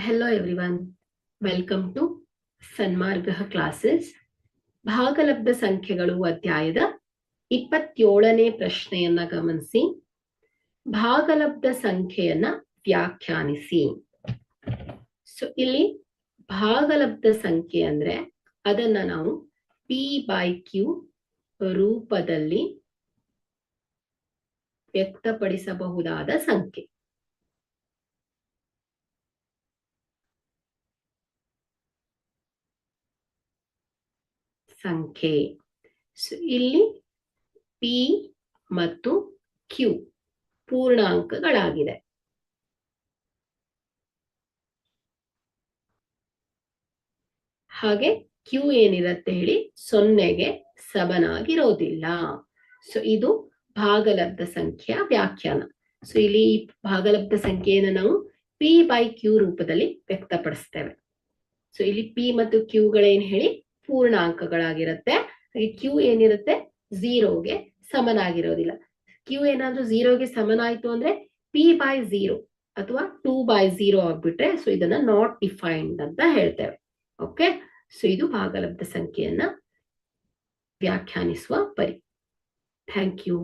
Hello everyone, welcome to Sanmarga classes. ಭಾಗಲಬ್ಧ ಸಂಖ್ಯೆಗಳು ಅಧ್ಯಾಯದ 27ನೇ ಪ್ರಶ್ನೆಯನ್ನ ಗಮನಿಸಿ. ಭಾಗಲಬ್ಧ ಸಂಖ್ಯೆಯನ್ನ ವ್ಯಾಖ್ಯಾನಿಸಿ. ಸೊ ಇಲ್ಲಿ ಭಾಗಲಬ್ಧ ಸಂಖ್ಯೆ ಅಂದ್ರೆ ಅದನ್ನ ನಾವು p/q ರೂಪದಲ್ಲಿ ವ್ಯಕ್ತಪಡಿಸಬಹುದಾದ ಸಂಖ್ಯೆ. ಸೊ ಇಲ್ಲಿ p ಮತ್ತು q ಪೂರ್ಣಾಂಕಗಳಾಗಿದೆ. ಹಾಗೆ q ಏನಿರುತ್ತೆ ಹೇಳಿ, 0ಗೆ ಸಮನಾಗಿರೋದಿಲ್ಲ. ಸೊ ಇದು ಭಾಗಲಬ್ಧ ಸಂಖ್ಯೆಯ ವ್ಯಾಖ್ಯಾನ. ಸೊ ಇಲ್ಲಿ ಭಾಗಲಬ್ಧ ಸಂಖ್ಯೆಯನ್ನು ನಾವು p/q ರೂಪದಲ್ಲಿ ವ್ಯಕ್ತಪಡಿಸ್ತೇವೆ. ಸೊ ಇಲ್ಲಿ p ಮತ್ತು q ಗಳೇನ್ ಹೇಳಿ, ಪೂರ್ಣಾಂಕಗಳಾಗಿರುತ್ತೆ. ಹಾಗೆ q ಏನಿರುತ್ತೆ, 0ಗೆ ಸಮನಾಗಿರೋದಿಲ್ಲ. q ಏನಾದ್ರೂ 0ಗೆ ಸಮನಾಯ್ತು ಅಂದ್ರೆ p/0 ಅಥವಾ 2/0 ಆಗ್ಬಿಟ್ರೆ ಸೊ ಇದನ್ನ ನಾಟ್ ಡಿಫೈನ್ಡ್ ಅಂತ ಹೇಳ್ತೇವೆ. ಓಕೆ, ಸೊ ಇದು ಭಾಗಲಬ್ಧ ಸಂಖ್ಯೆಯನ್ನ ವ್ಯಾಖ್ಯಾನಿಸುವ ಪರಿ. Thank you.